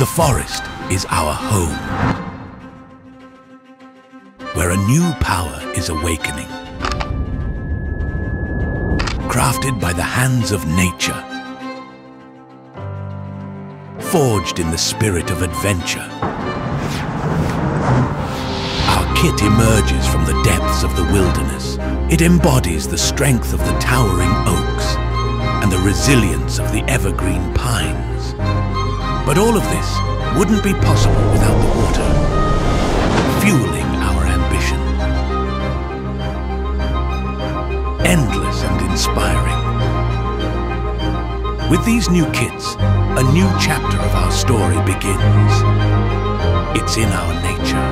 The forest is our home, where a new power is awakening. Crafted by the hands of nature, forged in the spirit of adventure, our kit emerges from the depths of the wilderness. It embodies the strength of the towering oaks and the resilience of the evergreen pines. But all of this wouldn't be possible without the water, fueling our ambition. Endless and inspiring. With these new kits, a new chapter of our story begins. It's in our nature.